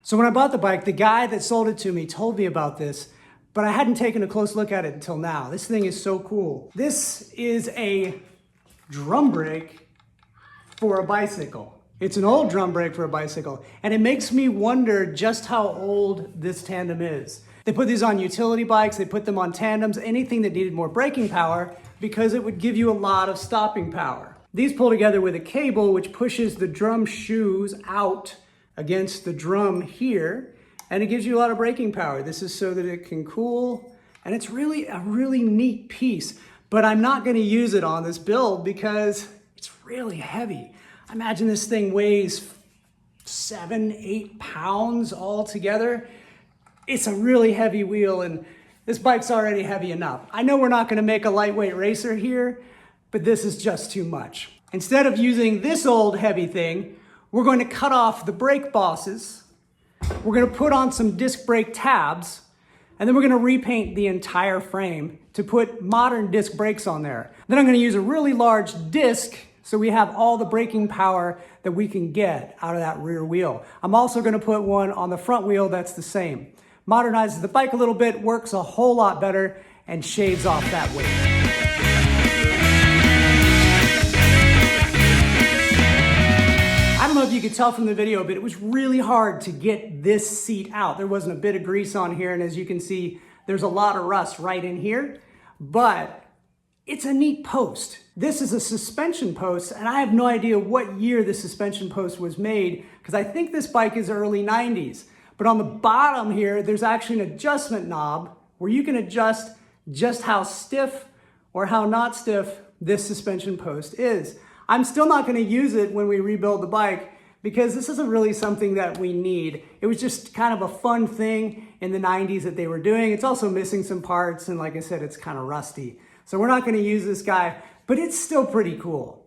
So when I bought the bike, the guy that sold it to me told me about this, but I hadn't taken a close look at it until now. This thing is so cool. This is a drum brake for a bicycle. It's an old drum brake for a bicycle, and it makes me wonder just how old this tandem is. They put these on utility bikes, they put them on tandems, anything that needed more braking power, because it would give you a lot of stopping power. These pull together with a cable which pushes the drum shoes out against the drum here, and it gives you a lot of braking power. This is so that it can cool, and it's really a really neat piece, but I'm not gonna use it on this build because it's really heavy. I imagine this thing weighs 7-8 pounds all together. It's a really heavy wheel, and this bike's already heavy enough. I know we're not gonna make a lightweight racer here, but this is just too much. Instead of using this old heavy thing, we're going to cut off the brake bosses, we're gonna put on some disc brake tabs, and then we're gonna repaint the entire frame to put modern disc brakes on there. Then I'm gonna use a really large disc so we have all the braking power that we can get out of that rear wheel. I'm also gonna put one on the front wheel that's the same. Modernizes the bike a little bit, works a whole lot better, and shaves off that weight. I don't know if you could tell from the video, but it was really hard to get this seat out. There wasn't a bit of grease on here, and as you can see, there's a lot of rust right in here, but it's a neat post. This is a suspension post, and I have no idea what year the suspension post was made, because I think this bike is early 90s. But on the bottom here, there's actually an adjustment knob where you can adjust just how stiff or how not stiff this suspension post is. I'm still not gonna use it when we rebuild the bike because this isn't really something that we need. It was just kind of a fun thing in the 90s that they were doing. It's also missing some parts, and like I said, it's kind of rusty. So we're not gonna use this guy, but it's still pretty cool.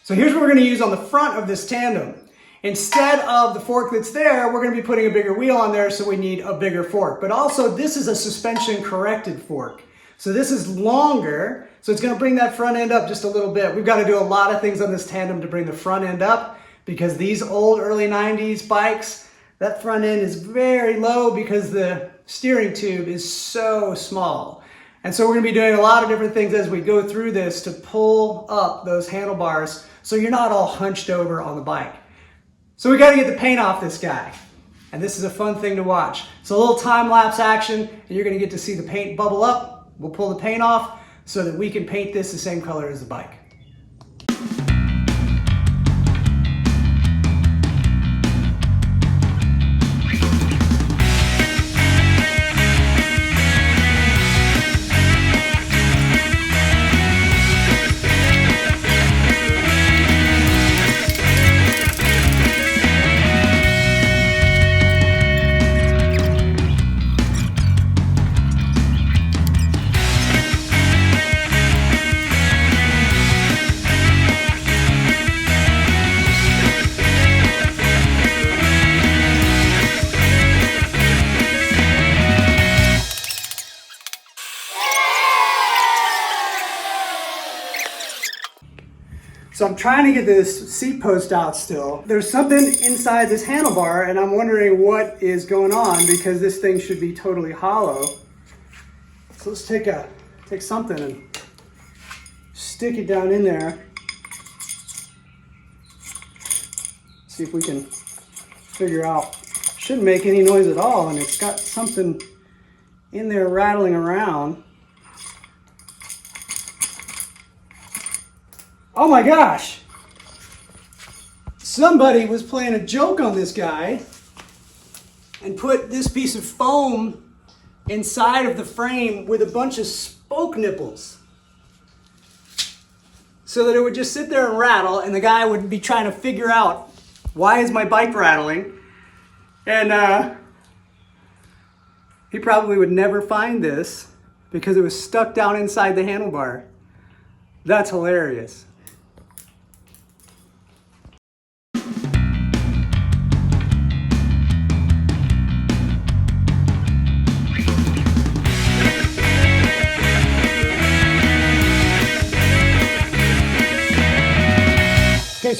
So here's what we're gonna use on the front of this tandem. Instead of the fork that's there, we're gonna be putting a bigger wheel on there, so we need a bigger fork. But also, this is a suspension corrected fork. So this is longer, so it's gonna bring that front end up just a little bit. We've gotta do a lot of things on this tandem to bring the front end up, because these old early 90s bikes, that front end is very low because the steering tube is so small. And so we're gonna be doing a lot of different things as we go through this to pull up those handlebars so you're not all hunched over on the bike. So we gotta get the paint off this guy. And this is a fun thing to watch. So a little time-lapse action, and you're gonna get to see the paint bubble up. We'll pull the paint off so that we can paint this the same color as the bike. So I'm trying to get this seat post out still. There's something inside this handlebar, and I'm wondering what is going on because this thing should be totally hollow. So let's take something and stick it down in there. See if we can figure out. Shouldn't make any noise at all, and it's got something in there rattling around. Oh my gosh! Somebody was playing a joke on this guy and put this piece of foam inside of the frame with a bunch of spoke nipples so that it would just sit there and rattle, and the guy would be trying to figure out, why is my bike rattling? And he probably would never find this because it was stuck down inside the handlebar. That's hilarious.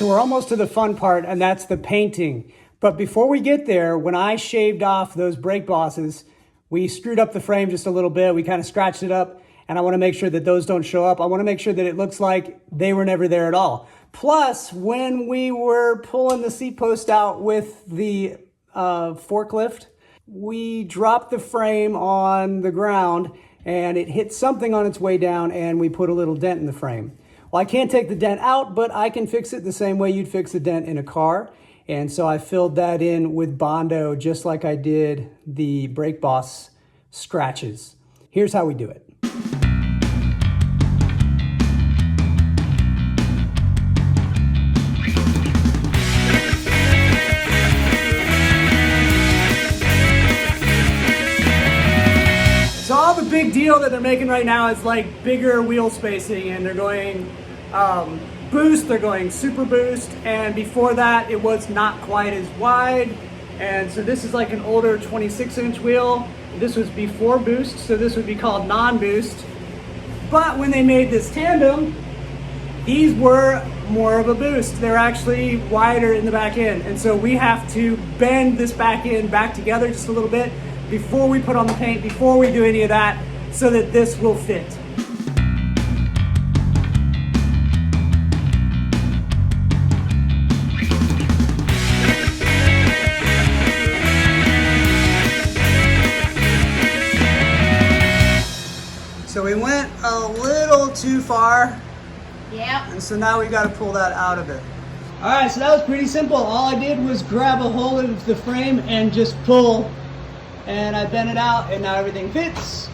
so we're almost to the fun part, and that's the painting. But before we get there, when I shaved off those brake bosses, we screwed up the frame just a little bit. We kind of scratched it up, and I want to make sure that those don't show up. I want to make sure that it looks like they were never there at all. Plus, when we were pulling the seat post out with the forklift, we dropped the frame on the ground, and it hit something on its way down, and we put a little dent in the frame. Well, I can't take the dent out, but I can fix it the same way you'd fix a dent in a car. And so I filled that in with Bondo just like I did the brake boss scratches. Here's how we do it. So all the big deal that they're making right now is like bigger wheel spacing, and they're going boost, they're going super boost, and before that it was not quite as wide. And so this is like an older 26-inch wheel. This was before boost, so this would be called non-boost. But when they made this tandem, these were more of a boost. They're actually wider in the back end, and so we have to bend this back end back together just a little bit before we put on the paint, before we do any of that, so that this will fit. So we went a little too far. Yeah. And so now we got to pull that out of it. All right, so that was pretty simple. All I did was grab a hold of the frame and just pull, and I bent it out, and now everything fits.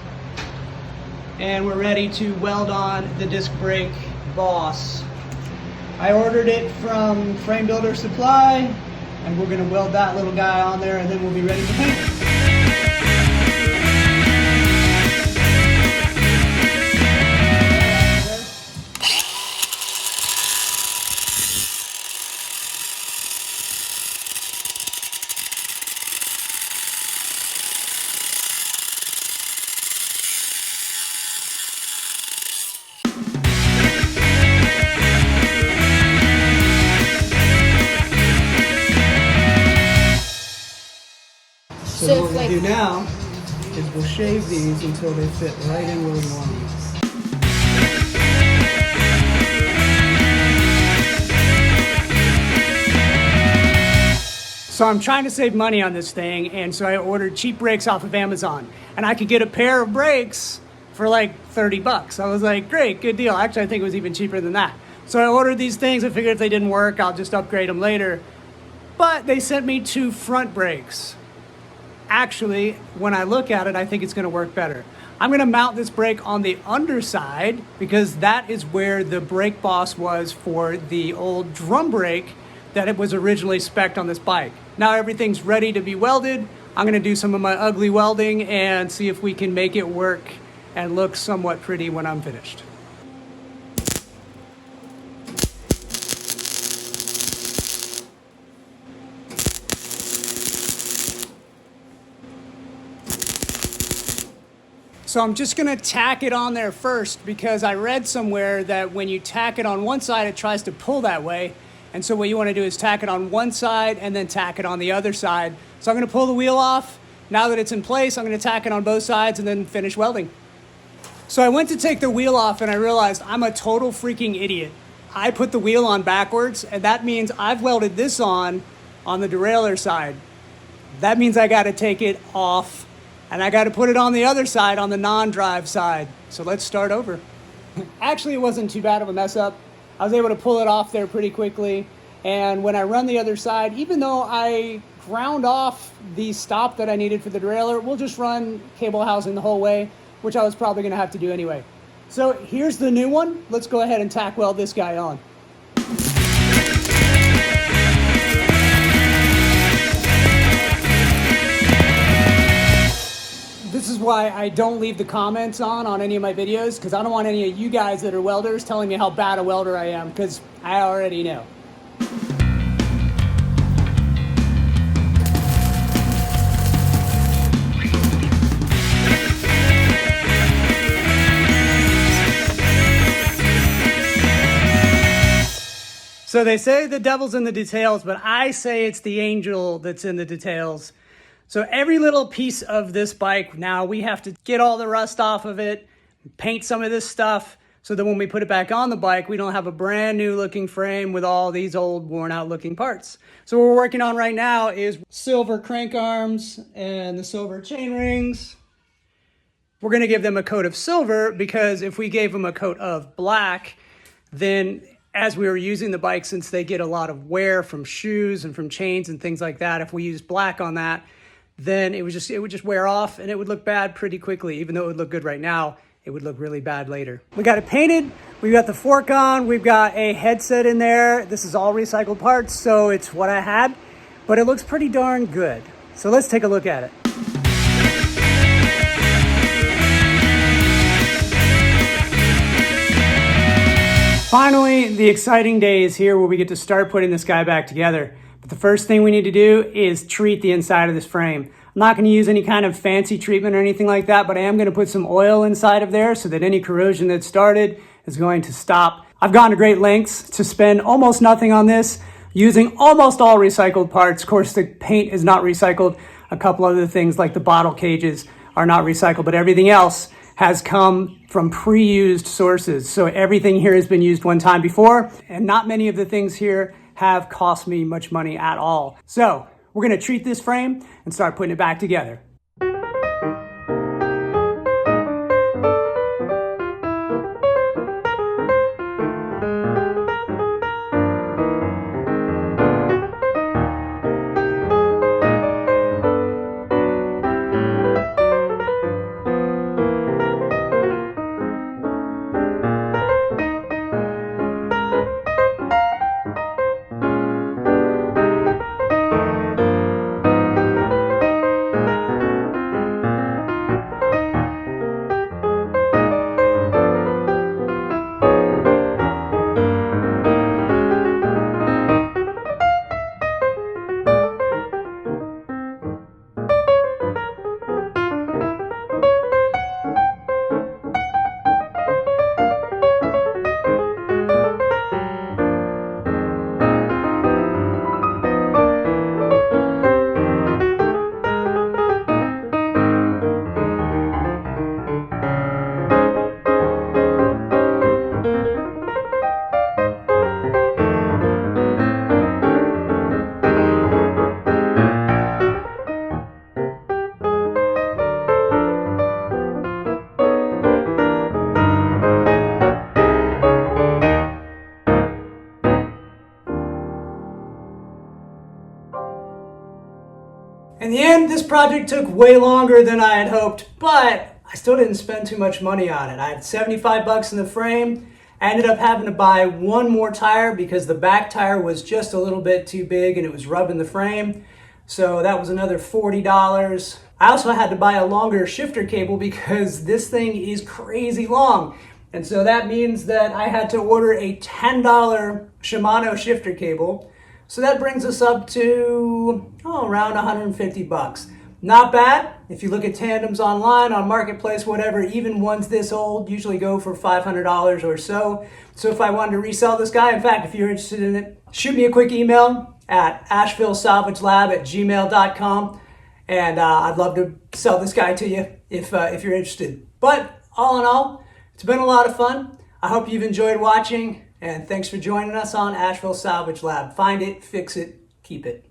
And we're ready to weld on the disc brake boss. I ordered it from Frame Builder Supply, and we're gonna weld that little guy on there, and then we'll be ready to paint. So what we'll do now is we'll shave these until they fit right in where we want them. So I'm trying to save money on this thing, and so I ordered cheap brakes off of Amazon. And I could get a pair of brakes for like 30 bucks. I was like, great, good deal. Actually, I think it was even cheaper than that. So I ordered these things. I figured if they didn't work, I'll just upgrade them later. But they sent me 2 front brakes. Actually, when I look at it, I think it's going to work better. I'm going to mount this brake on the underside because that is where the brake boss was for the old drum brake that it was originally spec'd on this bike. Now everything's ready to be welded. I'm going to do some of my ugly welding and see if we can make it work and look somewhat pretty when I'm finished. So I'm just gonna tack it on there first because I read somewhere that when you tack it on one side, it tries to pull that way. And so what you wanna do is tack it on one side and then tack it on the other side. So I'm gonna pull the wheel off. Now that it's in place, I'm gonna tack it on both sides and then finish welding. So I went to take the wheel off and I realized I'm a total freaking idiot. I put the wheel on backwards, and that means I've welded this on the derailleur side. That means I gotta take it off and I got to put it on the other side, on the non-drive side. So let's start over. Actually, it wasn't too bad of a mess up. I was able to pull it off there pretty quickly. And when I run the other side, even though I ground off the stop that I needed for the derailleur, we'll just run cable housing the whole way, which I was probably going to have to do anyway. So here's the new one. Let's go ahead and tack weld this guy on. This is why I don't leave the comments on any of my videos, because I don't want any of you guys that are welders telling me how bad a welder I am, because I already know. So they say the devil's in the details, but I say it's the angel that's in the details. So every little piece of this bike, now we have to get all the rust off of it, paint some of this stuff, so that when we put it back on the bike, we don't have a brand new looking frame with all these old worn out looking parts. So what we're working on right now is silver crank arms and the silver chain rings. We're gonna give them a coat of silver because if we gave them a coat of black, then as we were using the bike, since they get a lot of wear from shoes and from chains and things like that, if we use black on that, then it would just wear off and it would look bad pretty quickly. Even though it would look good right now, it would look really bad later. We got it painted, we've got the fork on, we've got a headset in there. This is all recycled parts, so it's what I had, but it looks pretty darn good. So let's take a look at it. Finally, the exciting day is here where we get to start putting this guy back together. But the first thing we need to do is treat the inside of this frame. I'm not going to use any kind of fancy treatment or anything like that, but I am going to put some oil inside of there so that any corrosion that started is going to stop. I've gone to great lengths to spend almost nothing on this, using almost all recycled parts. Of course, the paint is not recycled. A couple other things like the bottle cages are not recycled, but everything else has come from pre-used sources. So everything here has been used one time before, and not many of the things here have cost me much money at all. So we're gonna treat this frame and start putting it back together. In the end, this project took way longer than I had hoped, but I still didn't spend too much money on it. I had 75 bucks in the frame. I ended up having to buy one more tire because the back tire was just a little bit too big and it was rubbing the frame. So that was another $40. I also had to buy a longer shifter cable because this thing is crazy long. And so that means that I had to order a $10 Shimano shifter cable. So that brings us up to around 150 bucks. Not bad. If you look at tandems online, on Marketplace, whatever, even ones this old usually go for $500 or so. So if I wanted to resell this guy, in fact, if you're interested in it, shoot me a quick email at ashevillesalvagelab@gmail.com, and I'd love to sell this guy to you if you're interested. But all in all, it's been a lot of fun. I hope you've enjoyed watching. And thanks for joining us on Asheville Salvage Lab. Find it, fix it, keep it.